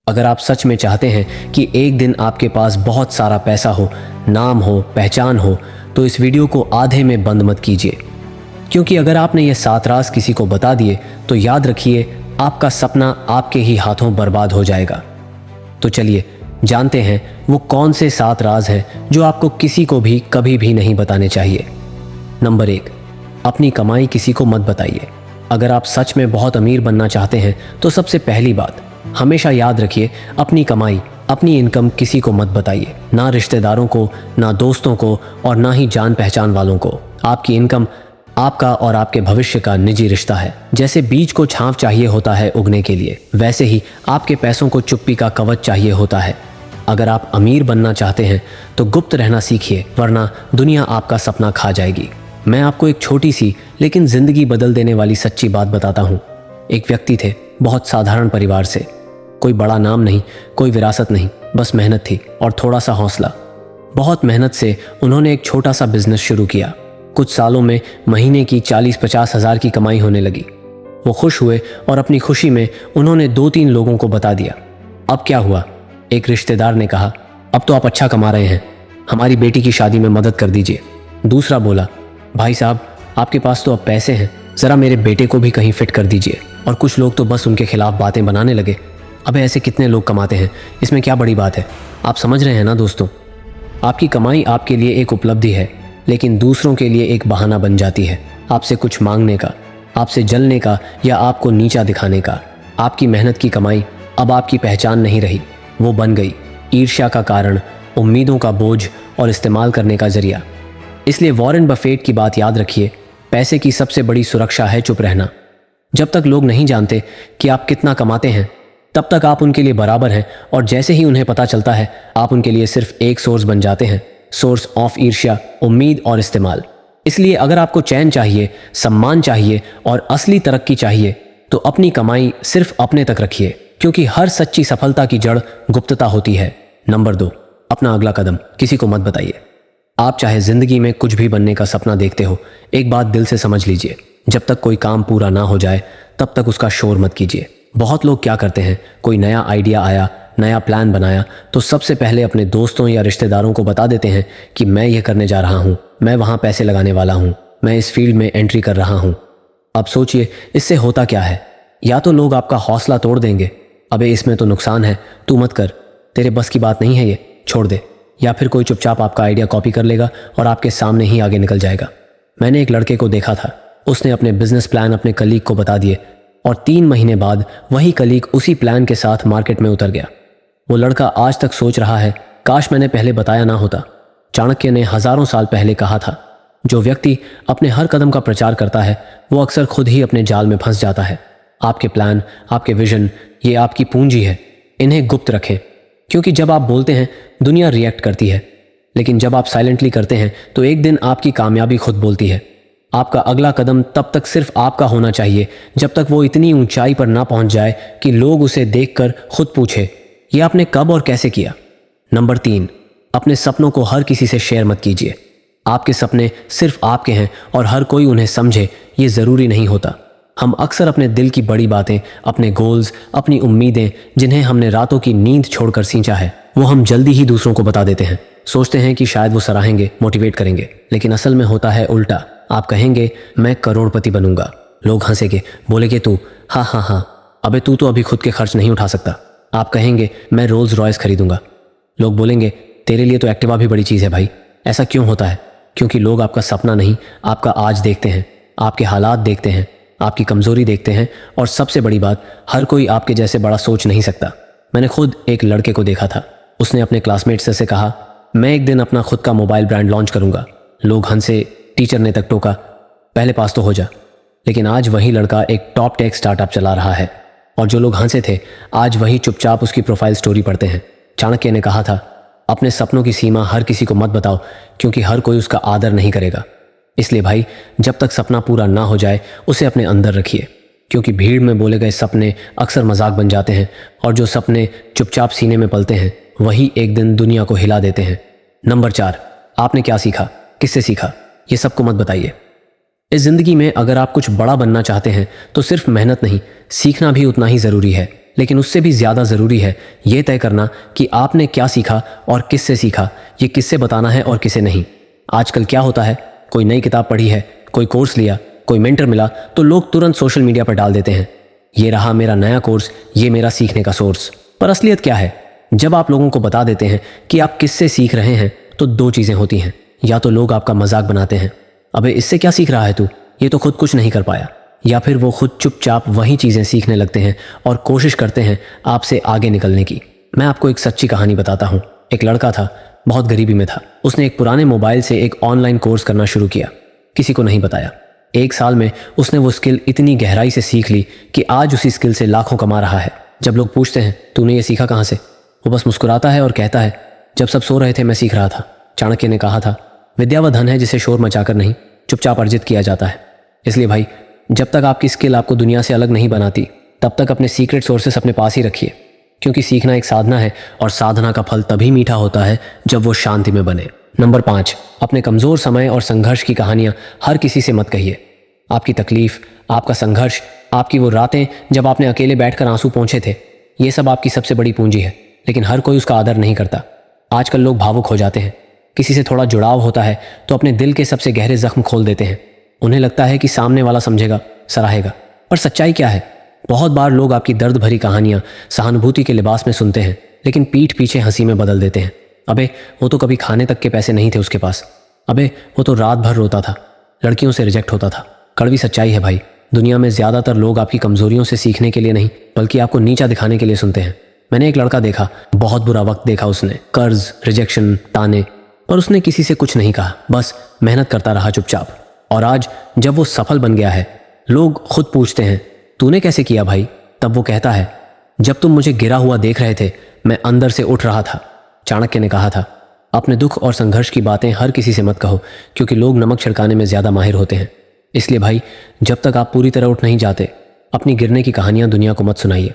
अगर आप सच में चाहते हैं कि एक दिन आपके पास बहुत सारा पैसा हो, नाम हो, पहचान हो, तो इस वीडियो को आधे में बंद मत कीजिए, क्योंकि अगर आपने ये 7 राज किसी को बता दिए तो याद रखिए आपका सपना आपके ही हाथों बर्बाद हो जाएगा। तो चलिए जानते हैं वो कौन से 7 राज हैं जो आपको किसी को भी कभी भी नहीं बताने चाहिए। नंबर 1, अपनी कमाई किसी को मत बताइए। अगर आप सच में बहुत अमीर बनना चाहते हैं तो सबसे पहली बात हमेशा याद रखिए, अपनी कमाई, अपनी इनकम किसी को मत बताइए, ना रिश्तेदारों को, ना दोस्तों को और ना ही जान पहचान वालों को। आपकी इनकम आपका और आपके भविष्य का निजी रिश्ता है। जैसे बीज को छांव चाहिए होता है उगने के लिए, वैसे ही आपके पैसों को चुप्पी का कवच चाहिए होता है। अगर आप अमीर बनना चाहते हैं तो गुप्त रहना सीखिए, वरना दुनिया आपका सपना खा जाएगी। मैं आपको एक छोटी सी लेकिन जिंदगी बदल देने वाली सच्ची बात बताता हूँ। एक व्यक्ति थे, बहुत साधारण परिवार से, कोई बड़ा नाम नहीं, कोई विरासत नहीं, बस मेहनत थी और थोड़ा सा हौसला। बहुत मेहनत से उन्होंने एक छोटा सा बिजनेस शुरू किया। कुछ सालों में महीने की 40-50 हज़ार की कमाई होने लगी। वो खुश हुए और अपनी खुशी में उन्होंने 2-3 लोगों को बता दिया। अब क्या हुआ? एक रिश्तेदार ने कहा, अब तो आप अच्छा कमा रहे हैं, हमारी बेटी की शादी में मदद कर दीजिए। दूसरा बोला, भाई साहब आपके पास तो अब पैसे हैं, ज़रा मेरे बेटे को भी कहीं फिट कर दीजिए। और कुछ लोग तो बस उनके खिलाफ बातें बनाने लगे, अबे ऐसे कितने लोग कमाते हैं, इसमें क्या बड़ी बात है। आप समझ रहे हैं ना दोस्तों, आपकी कमाई आपके लिए एक उपलब्धि है, लेकिन दूसरों के लिए एक बहाना बन जाती है, आपसे कुछ मांगने का, आपसे जलने का या आपको नीचा दिखाने का। आपकी मेहनत की कमाई अब आपकी पहचान नहीं रही, वो बन गई ईर्ष्या का कारण, उम्मीदों का बोझ और इस्तेमाल करने का जरिया। इसलिए वॉरेन बफेट की बात याद रखिए, पैसे की सबसे बड़ी सुरक्षा है चुप रहना। जब तक लोग नहीं जानते कि आप कितना कमाते हैं, तब तक आप उनके लिए बराबर हैं, और जैसे ही उन्हें पता चलता है, आप उनके लिए सिर्फ एक सोर्स बन जाते हैं, सोर्स ऑफ ईर्ष्या, उम्मीद और इस्तेमाल। इसलिए अगर आपको चैन चाहिए, सम्मान चाहिए और असली तरक्की चाहिए, तो अपनी कमाई सिर्फ अपने तक रखिए, क्योंकि हर सच्ची सफलता की जड़ गुप्तता होती है। नंबर 2, अपना अगला कदम किसी को मत बताइए। आप चाहे जिंदगी में कुछ भी बनने का सपना देखते हो, एक बात दिल से समझ लीजिए, जब तक कोई काम पूरा ना हो जाए तब तक उसका शोर मत कीजिए। बहुत लोग क्या करते हैं, कोई नया आइडिया आया, नया प्लान बनाया, तो सबसे पहले अपने दोस्तों या रिश्तेदारों को बता देते हैं कि मैं ये करने जा रहा हूँ, मैं वहाँ पैसे लगाने वाला हूँ, मैं इस फील्ड में एंट्री कर रहा हूँ। अब सोचिए इससे होता क्या है। या तो लोग आपका हौसला तोड़ देंगे, अबे इसमें तो नुकसान है, तू मत कर, तेरे बस की बात नहीं है, ये छोड़ दे। या फिर कोई चुपचाप आपका आइडिया कॉपी कर लेगा और आपके सामने ही आगे निकल जाएगा। मैंने एक लड़के को देखा था, उसने अपने बिजनेस प्लान अपने कलीग को बता दिए और 3 महीने बाद वही कलीग उसी प्लान के साथ मार्केट में उतर गया। वो लड़का आज तक सोच रहा है, काश मैंने पहले बताया ना होता। चाणक्य ने हजारों साल पहले कहा था, जो व्यक्ति अपने हर कदम का प्रचार करता है वो अक्सर खुद ही अपने जाल में फंस जाता है। आपके प्लान, आपके विजन, ये आपकी पूंजी है, इन्हें गुप्त रखें, क्योंकि जब आप बोलते हैं दुनिया रिएक्ट करती है, लेकिन जब आप साइलेंटली करते हैं तो एक दिन आपकी कामयाबी खुद बोलती है। आपका अगला कदम तब तक सिर्फ आपका होना चाहिए जब तक वो इतनी ऊंचाई पर ना पहुंच जाए कि लोग उसे देखकर खुद पूछे, ये आपने कब और कैसे किया। नंबर 3, अपने सपनों को हर किसी से शेयर मत कीजिए। आपके सपने सिर्फ आपके हैं और हर कोई उन्हें समझे ये ज़रूरी नहीं होता। हम अक्सर अपने दिल की बड़ी बातें, अपने गोल्स, अपनी उम्मीदें, जिन्हें हमने रातों की नींद छोड़कर सींचा है, वो हम जल्दी ही दूसरों को बता देते हैं। सोचते हैं कि शायद वो सराहेंगे, मोटिवेट करेंगे, लेकिन असल में होता है उल्टा। आप कहेंगे मैं करोड़पति बनूंगा, लोग हंसेंगे, बोलेंगे तू, हाँ हाँ हाँ, अबे तू तो अभी खुद के खर्च नहीं उठा सकता। आप कहेंगे मैं रोल्स रॉयस खरीदूंगा, लोग बोलेंगे तेरे लिए तो एक्टिवा भी बड़ी चीज़ है भाई। ऐसा क्यों होता है? क्योंकि लोग आपका सपना नहीं, आपका आज देखते हैं, आपके हालात देखते हैं, आपकी कमजोरी देखते हैं, और सबसे बड़ी बात, हर कोई आपके जैसे बड़ा सोच नहीं सकता। मैंने खुद एक लड़के को देखा था, उसने अपने क्लासमेट्स से कहा, मैं एक दिन अपना खुद का मोबाइल ब्रांड लॉन्च करूंगा। लोग हंसे, टीचर ने तक टोका, पहले पास तो हो जा। लेकिन आज वही लड़का एक टॉप टेक स्टार्टअप चला रहा है, और जो लोग हंसे थे आज वही चुपचाप उसकी प्रोफाइल स्टोरी पढ़ते हैं। चाणक्य ने कहा था, अपने सपनों की सीमा हर किसी को मत बताओ, क्योंकि हर कोई उसका आदर नहीं करेगा। इसलिए भाई, जब तक सपना पूरा ना हो जाए उसे अपने अंदर रखिए, क्योंकि भीड़ में बोले गए सपने अक्सर मजाक बन जाते हैं, और जो सपने चुपचाप सीने में पलते हैं वही एक दिन दुनिया को हिला देते हैं। नंबर 4, आपने क्या सीखा, किससे सीखा, ये सबको मत बताइए। इस जिंदगी में अगर आप कुछ बड़ा बनना चाहते हैं तो सिर्फ मेहनत नहीं, सीखना भी उतना ही ज़रूरी है। लेकिन उससे भी ज़्यादा ज़रूरी है ये तय करना कि आपने क्या सीखा और किससे सीखा, ये किससे बताना है और किसे नहीं। आजकल क्या होता है, कोई नई किताब पढ़ी है, कोई कोर्स लिया, कोई मेंटर मिला तो लोग तुरंत सोशल मीडिया पर डाल देते हैं, ये रहा मेरा नया कोर्स, ये मेरा सीखने का सोर्स। पर असलियत क्या है? जब आप लोगों को बता देते हैं कि आप किससे सीख रहे हैं तो दो चीज़ें होती हैं। या तो लोग आपका मजाक बनाते हैं, अबे इससे क्या सीख रहा है तू, ये तो खुद कुछ नहीं कर पाया। या फिर वो खुद चुपचाप वही चीज़ें सीखने लगते हैं और कोशिश करते हैं आपसे आगे निकलने की। मैं आपको एक सच्ची कहानी बताता हूँ। एक लड़का था, बहुत गरीबी में था। उसने एक पुराने मोबाइल से एक ऑनलाइन कोर्स करना शुरू किया, किसी को नहीं बताया। 1 साल में उसने वो स्किल इतनी गहराई से सीख ली कि आज उसी स्किल से लाखों कमा रहा है। जब लोग पूछते हैं तूने ये सीखा कहाँ से, वो बस मुस्कुराता है और कहता है जब सब सो रहे थे मैं सीख रहा था। चाणक्य ने कहा था विद्या वह धन है जिसे शोर मचाकर नहीं, चुपचाप अर्जित किया जाता है। इसलिए भाई, जब तक आपकी स्किल आपको दुनिया से अलग नहीं बनाती तब तक अपने सीक्रेट सोर्सेस अपने पास ही रखिए, क्योंकि सीखना एक साधना है और साधना का फल तभी मीठा होता है जब वो शांति में बने। नंबर 5, अपने कमज़ोर समय और संघर्ष की कहानियाँ हर किसी से मत कहिए। आपकी तकलीफ, आपका संघर्ष, आपकी वो रातें जब आपने अकेले बैठकर आंसू पोंछे थे, ये सब आपकी सबसे बड़ी पूंजी है, लेकिन हर कोई उसका आदर नहीं करता। आजकल लोग भावुक हो जाते हैं, किसी से थोड़ा जुड़ाव होता है तो अपने दिल के सबसे गहरे जख्म खोल देते हैं। उन्हें लगता है कि सामने वाला समझेगा, सराहेगा। पर सच्चाई क्या है? बहुत बार लोग आपकी दर्द भरी कहानियां सहानुभूति के लिबास में सुनते हैं, लेकिन पीठ पीछे हंसी में बदल देते हैं। अबे वो तो कभी खाने तक के पैसे नहीं थे उसके पास। अबे वो तो रात भर रोता था, लड़कियों से रिजेक्ट होता था। कड़वी सच्चाई है भाई, दुनिया में ज़्यादातर लोग आपकी कमजोरियों से सीखने के लिए नहीं बल्कि आपको नीचा दिखाने के लिए सुनते हैं। मैंने एक लड़का देखा, बहुत बुरा वक्त देखा उसने, कर्ज, रिजेक्शन, ताने, पर उसने किसी से कुछ नहीं कहा, बस मेहनत करता रहा चुपचाप। और आज जब वो सफल बन गया है, लोग खुद पूछते हैं तूने कैसे किया भाई? तब वो कहता है जब तुम मुझे गिरा हुआ देख रहे थे मैं अंदर से उठ रहा था। चाणक्य ने कहा था अपने दुख और संघर्ष की बातें हर किसी से मत कहो, क्योंकि लोग नमक छिड़काने में ज़्यादा माहिर होते हैं। इसलिए भाई, जब तक आप पूरी तरह उठ नहीं जाते अपनी गिरने की कहानियां दुनिया को मत सुनाइए,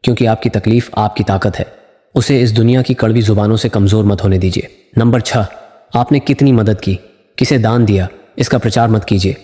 क्योंकि आपकी तकलीफ आपकी ताकत है। उसे इस दुनिया की कड़वी जुबानों से कमज़ोर मत होने दीजिए। नंबर 6, आपने कितनी मदद की, किसे दान दिया, इसका प्रचार मत कीजिए।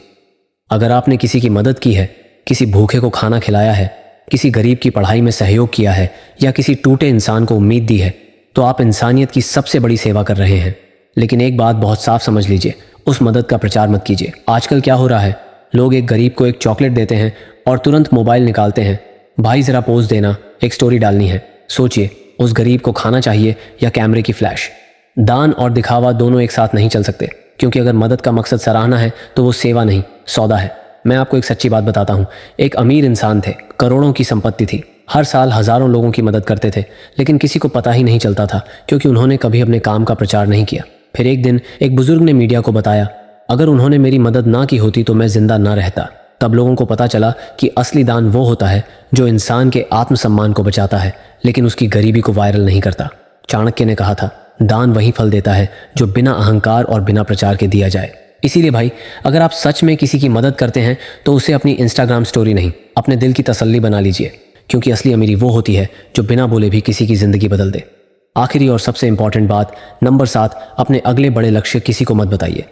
अगर आपने किसी की मदद की है, किसी भूखे को खाना खिलाया है, किसी गरीब की पढ़ाई में सहयोग किया है या किसी टूटे इंसान को उम्मीद दी है, तो आप इंसानियत की सबसे बड़ी सेवा कर रहे हैं। लेकिन एक बात बहुत साफ समझ लीजिए, उस मदद का प्रचार मत कीजिए। आजकल क्या हो रहा है, लोग एक गरीब को एक चॉकलेट देते हैं और तुरंत मोबाइल निकालते हैं, भाई ज़रा पोज देना, एक स्टोरी डालनी है। सोचिए, उस गरीब को खाना चाहिए या कैमरे की फ्लैश? दान और दिखावा दोनों एक साथ नहीं चल सकते, क्योंकि अगर मदद का मकसद सराहना है तो वो सेवा नहीं, सौदा है। मैं आपको एक सच्ची बात बताता हूँ। एक अमीर इंसान थे, करोड़ों की संपत्ति थी, हर साल हज़ारों लोगों की मदद करते थे, लेकिन किसी को पता ही नहीं चलता था, क्योंकि उन्होंने कभी अपने काम का प्रचार नहीं किया। फिर एक दिन एक बुजुर्ग ने मीडिया को बताया, अगर उन्होंने मेरी मदद ना की होती तो मैं जिंदा ना रहता। तब लोगों को पता चला कि असली दान वो होता है जो इंसान के आत्मसम्मान को बचाता है, लेकिन उसकी गरीबी को वायरल नहीं करता। चाणक्य ने कहा था, दान वही फल देता है जो बिना अहंकार और बिना प्रचार के दिया जाए। इसीलिए भाई, अगर आप सच में किसी की मदद करते हैं तो उसे अपनी इंस्टाग्राम स्टोरी नहीं, अपने दिल की तसल्ली बना लीजिए, क्योंकि असली अमीरी वो होती है जो बिना बोले भी किसी की जिंदगी बदल दे। आखिरी और सबसे इंपॉर्टेंट बात, नंबर 7, अपने अगले बड़े लक्ष्य किसी को मत बताइए।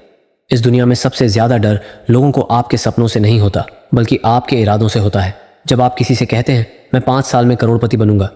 इस दुनिया में सबसे ज्यादा डर लोगों को आपके सपनों से नहीं होता, बल्कि आपके इरादों से होता है। जब आप किसी से कहते हैं मैं 5 साल में करोड़पति बनूंगा,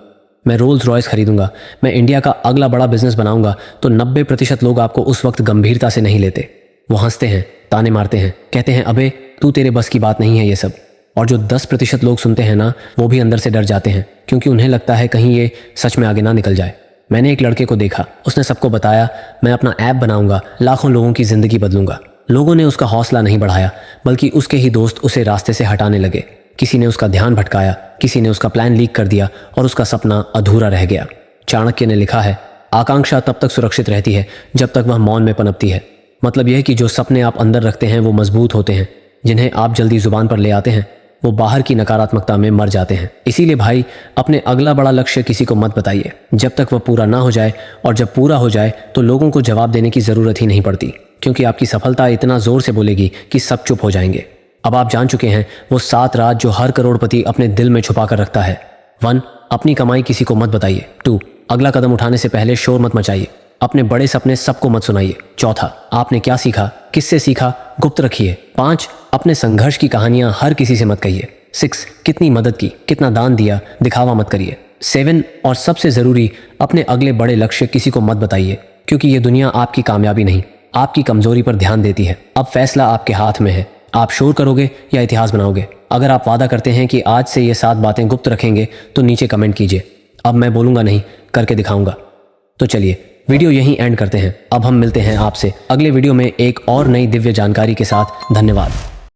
मैं रोल्स रॉयस खरीदूंगा, मैं इंडिया का अगला बड़ा बिजनेस बनाऊंगा, तो 90% लोग आपको उस वक्त गंभीरता से नहीं लेते। वो हंसते हैं, ताने मारते हैं, कहते हैं अबे तू, तेरे बस की बात नहीं है ये सब। और जो 10% लोग सुनते हैं ना, वो भी अंदर से डर जाते हैं, क्योंकि उन्हें लगता है कहीं ये सच में आगे ना निकल जाए। मैंने एक लड़के को देखा, उसने सबको बताया मैं अपना ऐप बनाऊंगा, लाखों लोगों की जिंदगी बदलूंगा। लोगों ने उसका हौसला नहीं बढ़ाया, बल्कि उसके ही दोस्त उसे रास्ते से हटाने लगे। किसी ने उसका ध्यान भटकाया, किसी ने उसका प्लान लीक कर दिया और उसका सपना अधूरा रह गया। चाणक्य ने लिखा है, आकांक्षा तब तक सुरक्षित रहती है जब तक वह मौन में पनपती है। मतलब यह कि जो सपने आप अंदर रखते हैं वो मजबूत होते हैं, जिन्हें आप जल्दी जुबान पर ले आते हैं वो बाहर की नकारात्मकता में मर जाते हैं। इसीलिए भाई, अपने अगला बड़ा लक्ष्य किसी को मत बताइए जब तक वह पूरा ना हो जाए, और जब पूरा हो जाए तो लोगों को जवाब देने की जरूरत ही नहीं पड़ती, क्योंकि आपकी सफलता इतना जोर से बोलेगी कि सब चुप हो जाएंगे। अब आप जान चुके हैं वो 7 राज जो हर करोड़पति अपने दिल में छुपा कर रखता है। 1, अपनी कमाई किसी को मत बताइए। 2, अगला कदम उठाने से पहले शोर मत मचाइए, अपने बड़े सपने सबको मत सुनाइए। 4, आपने क्या सीखा, किससे सीखा, गुप्त रखिए। 5, अपने संघर्ष की कहानियां हर किसी से मत कहिए, 6 कितनी मदद की, कितना दान दिया, दिखावा मत करिए। 7 और सबसे ज़रूरी, अपने अगले बड़े लक्ष्य किसी को मत बताइए, क्योंकि ये दुनिया आपकी कामयाबी नहीं, आपकी कमजोरी पर ध्यान देती है। अब फैसला आपके हाथ में है, आप शोर करोगे या इतिहास बनाओगे। अगर आप वादा करते हैं कि आज से ये 7 बातें गुप्त रखेंगे तो नीचे कमेंट कीजिए। अब मैं बोलूँगा नहीं, करके दिखाऊंगा। तो चलिए वीडियो यहीं एंड करते हैं। अब हम मिलते हैं आपसे अगले वीडियो में एक और नई दिव्य जानकारी के साथ। धन्यवाद।